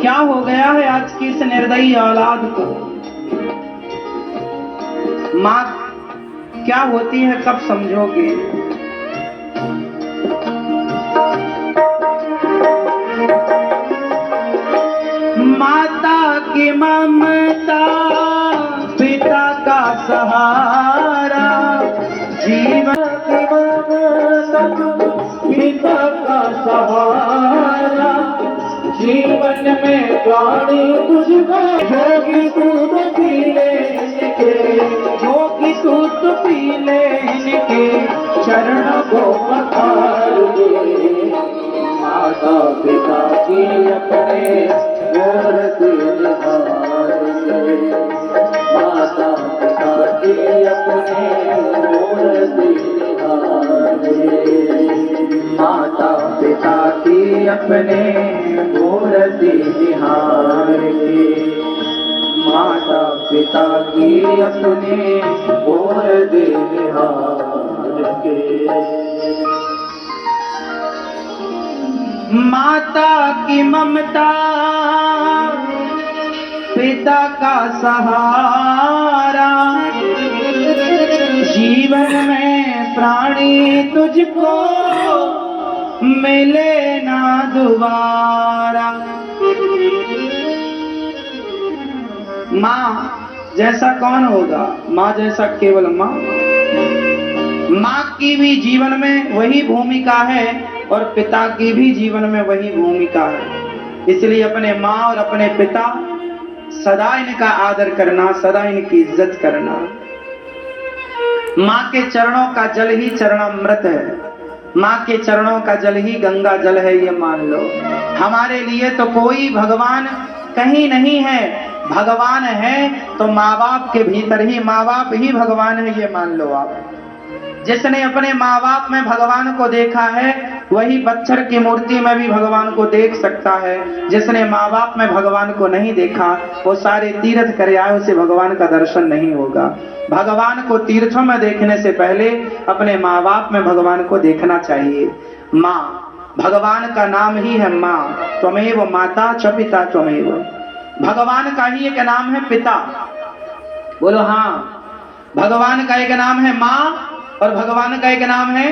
क्या हो गया है आज की इस निर्दयी औलाद को? माँ क्या होती है कब समझोगे? माता की ममता, पिता का सहारा, जीवन की ममता, पिता का सहारा, जीवन में प्राणी तुझको होगी तू तो पी लेने के, होगी तू तो पी लेने के, चरण को पखार दे। माता पिता की अपने गोर दिल हारे, माता पिता की अपने गोर दिल हारे, माता पिता की अपने गोर दिल हारे, माता पिता की अपने गोर दिल हारे। माता की ममता, पिता का सहारा, जीवन में प्राणी तुझको मिले ना दोबारा। माँ जैसा कौन होगा? माँ जैसा केवल माँ। माँ की भी जीवन में वही भूमिका है और पिता की भी जीवन में वही भूमिका है। इसलिए अपने माँ और अपने पिता सदा इनका आदर करना, सदा इनकी इज्जत करना। माँ के चरणों का जल ही चरणामृत है, माँ के चरणों का जल ही गंगा जल है, ये मान लो। हमारे लिए तो कोई भगवान कहीं नहीं है, भगवान है तो माँ बाप के भीतर ही, माँ बाप ही भगवान है, ये मान लो आप। जिसने अपने माँ बाप में भगवान को देखा है वही पत्थर की मूर्ति में भी भगवान को देख सकता है। जिसने माँ बाप में भगवान को नहीं देखा वो सारे तीर्थ कर आए, उसे भगवान का दर्शन नहीं होगा। भगवान को तीर्थों में देखने से पहले अपने माँ बाप में भगवान को देखना चाहिए। माँ, भगवान का नाम ही है माँ। त्वमेव माता च पिता त्वमेव। भगवान का ही एक नाम है पिता। बोलो हाँ। भगवान का एक नाम है माँ और भगवान का एक नाम है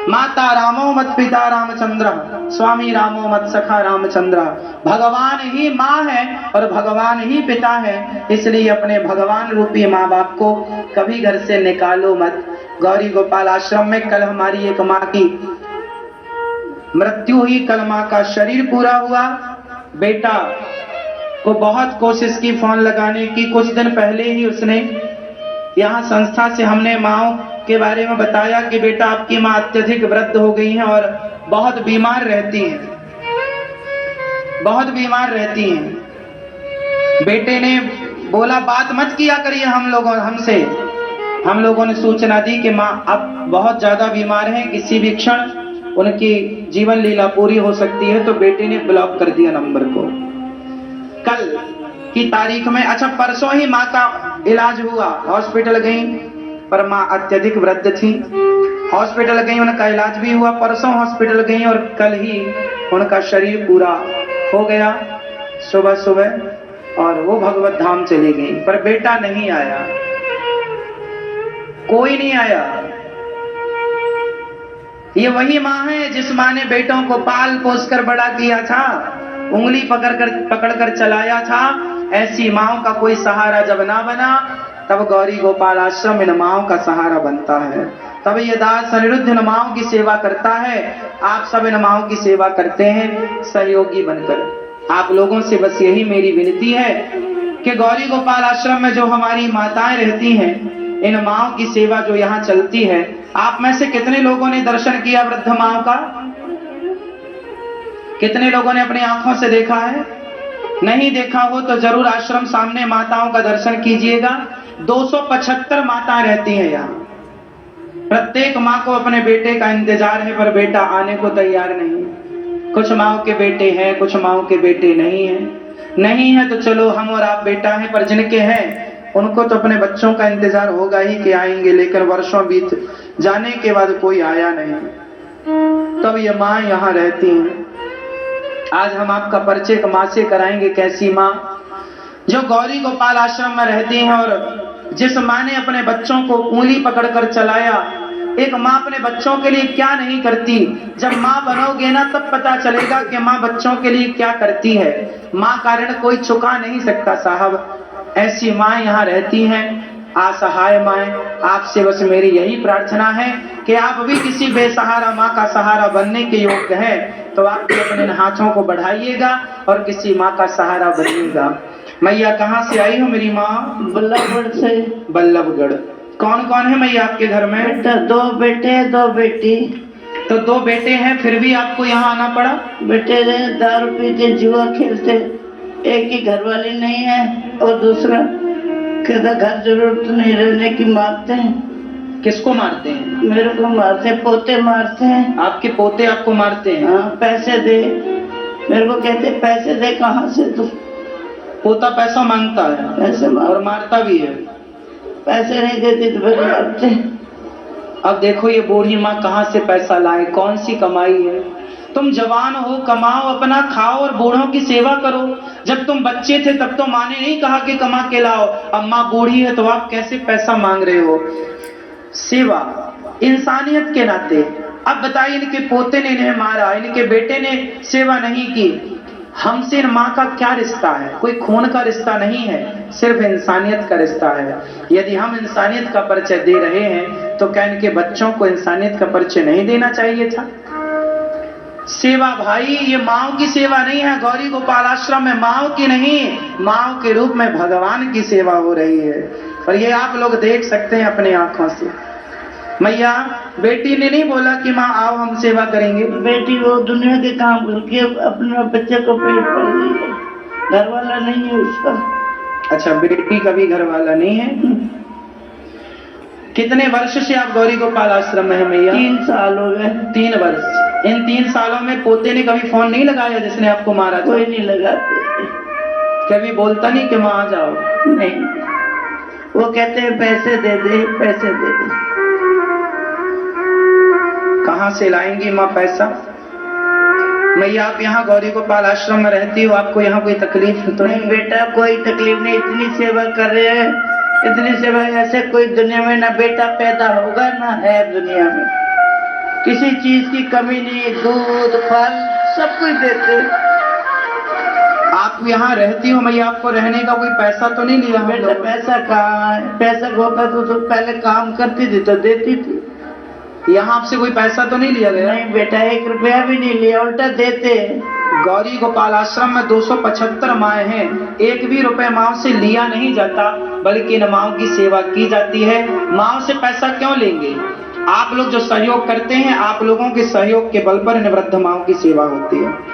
माता। रामो मत पिता रामचंद्र, स्वामी रामो मत सखा रामचंद्र। भगवान ही माँ है और भगवान ही पिता है। इसलिए अपने भगवान रूपी माँ बाप को कभी घर से निकालो मत। गौरी गोपाल आश्रम में कल हमारी एक माँ की मृत्यु हुई। कल माँ का शरीर पूरा हुआ। बेटा को बहुत कोशिश की फोन लगाने की। कुछ दिन पहले ही उसने यहाँ संस्था से हमने माँ के बारे में बताया कि बेटा आपकी माँ अत्यधिक वृद्ध हो गई हैं और बहुत बीमार रहती हैं, बहुत बीमार रहती हैं। बेटे ने बोला बात मत किया करिए हमसे। हम लोगों ने सूचना दी कि माँ अब बहुत ज्यादा बीमार हैं, किसी भी क्षण उनकी जीवन लीला पूरी हो सकती है। तो बेटे ने ब्लॉक कर दिया नंबर को। कल की तारीख में, अच्छा परसों ही माँ का इलाज हुआ। हॉस्पिटल गई पर माँ अत्यधिक वृद्ध थी। हॉस्पिटल गई, उनका इलाज भी हुआ। परसों हॉस्पिटल गई और कल ही उनका शरीर पूरा हो गया सुबह सुबह और वो भगवत धाम चली गई। पर बेटा नहीं आया, कोई नहीं आया। ये वही माँ है जिस माँ ने बेटों को पाल पोस कर बड़ा किया था, उंगली पकड़कर चलाया था। ऐसी माँओं का कोई सहारा जब ना बना तब गौरी गोपाल आश्रम इन माँओं का सहारा बनता है। तब ये दास अनिरुद्ध इन माँओं की सेवा करता है। आप सब इन माँओं की सेवा करते हैं सहयोगी बनकर। आप लोगों से बस यही मेरी विनती है कि गौरी गोपाल आश्रम में जो हमारी माताएं रहती हैं, इन माँओं की सेवा जो यहाँ चलती है, आप में से कितने लोगों ने दर्शन किया वृद्ध माँओं का? कितने लोगों ने अपनी आंखों से देखा है? नहीं देखा हो तो जरूर आश्रम सामने माताओं का दर्शन कीजिएगा। 275 माताएं रहती हैं यहाँ। प्रत्येक माँ को अपने बेटे का इंतजार है पर बेटा आने को तैयार नहीं। कुछ माँओं के बेटे हैं, कुछ माँओं के बेटे नहीं हैं। नहीं है तो चलो हम और आप बेटा हैं, पर जिनके हैं उनको तो अपने बच्चों का इंतजार होगा ही कि आएंगे। लेकिन वर्षों बीत जाने के बाद कोई आया नहीं। तब ये माँ यहाँ रहती हैं। आज हम आपका परिचय माँ से कराएंगे। कैसी माँ? जो गौरी गोपाल आश्रम में रहती हैं और जिस माँ ने अपने बच्चों को उंगली पकड़कर चलाया। एक माँ अपने बच्चों के लिए क्या नहीं करती। जब माँ बनोगे ना तब पता चलेगा कि माँ बच्चों के लिए क्या करती है। माँ का ऋण कोई चुका नहीं सकता साहब। ऐसी माँ यहाँ रहती हैं, असहाय माएँ। आपसे बस मेरी यही प्रार्थना है कि आप भी किसी बेसहारा माँ का सहारा बनने के योग्य हैं तो आप भी अपने हाथों को बढ़ाइएगा और किसी माँ का सहारा बनिएगा। मैया कहाँ से आई हो मेरी माँ? बल्लभगढ़ से। बल्लभगढ़। कौन कौन है मैया आपके घर में? बेटा 2 बेटे 2 बेटी। तो 2 बेटे हैं फिर भी आपको यहाँ आना पड़ा? बेटे दारू पीते जुआ खेलते, एक ही घरवाली नहीं है और दूसरा कहता घर जरूरत नहीं रहने की मारते हैं। किसको मारते हैं? मेरे को मारते हैं, पोते मारते हैं। आपके पोते आपको मारते हैं? हाँ, पैसे दे। मेरे को कहते पैसे दे, कहाँ से तू? पोता पैसा मांगता है? पैसे और मारता भी है? पैसे नहीं देती तो फिर मारते। अब देखो ये बूढ़ी माँ कहाँ से पैसा लाए, कौन सी कमाई है? तुम जवान हो, कमाओ, अपना खाओ और बूढ़ों की सेवा करो। जब तुम बच्चे थे तब तो माँ ने नहीं कहा कि कमा के लाओ। अब माँ बूढ़ी है तो आप कैसे पैसा मांग रहे हो? सेवा इंसानियत के नाते। अब बताइए, इनके पोते ने इन्हें मारा, इनके बेटे ने सेवा नहीं की। हमसे माँ का क्या रिश्ता है? कोई खून का रिश्ता नहीं है, सिर्फ इंसानियत का रिश्ता है। यदि हम इंसानियत का परिचय दे रहे हैं तो क्या इनके बच्चों को इंसानियत का परिचय नहीं देना चाहिए था? सेवा भाई, ये माओ की सेवा नहीं है। गौरी गोपाल आश्रम में माओ की नहीं, माओ के रूप में भगवान की सेवा हो रही है और ये आप लोग देख सकते हैं अपनी आंखों से। मैया, बेटी ने नहीं बोला कि माँ आओ हम सेवा करेंगे? बेटी वो दुनिया के काम करके अपने बच्चे को पेट पाल रही है, घर वाला नहीं है उसका। अच्छा, बेटी का भी घर वाला नहीं है। कितने वर्ष से आप गौरी गोपाल आश्रम में है मैया? 3 साल हो गए। 3 वर्ष। इन 3 सालों में पोते ने कभी फोन नहीं लगाया जिसने आपको मारा? कोई नहीं लगाते। कभी बोलता नहीं कि माँ आ जाओ? नहीं, वो कहते हैं पैसे दे दे, पैसे दे दे। कहाँ से लाएंगी माँ पैसा? मैया, आप यहाँ गौरी गोपाल आश्रम में रहती हो, आपको यहाँ कोई तकलीफ तो नहीं? बेटा कोई तकलीफ नहीं, इतनी सेवा कर रहे हैं, इतनी सेवा। ऐसे कोई दुनिया में ना बेटा पैदा होगा ना है दुनिया में। किसी चीज की कमी नहीं, दूध फल सब कुछ देते। आप यहाँ रहती हो मैया, आपको रहने का कोई पैसा तो नहीं लिया? बेटा पैसा कहाँ है? पैसा होता तो पहले काम करती थी तो देती थी। यहाँ आपसे कोई पैसा तो नहीं लिया गया? नहीं बेटा, 1 रुपया भी नहीं लिया, उल्टा देते। गौरी गोपाल आश्रम में 275 माएँ हैं, 1 भी रुपए माओ से लिया नहीं जाता, बल्कि इन माओ की सेवा की जाती है। माओ से पैसा क्यों लेंगे? आप लोग जो सहयोग करते हैं, आप लोगों के सहयोग के बल पर इन वृद्ध माओ की सेवा होती है।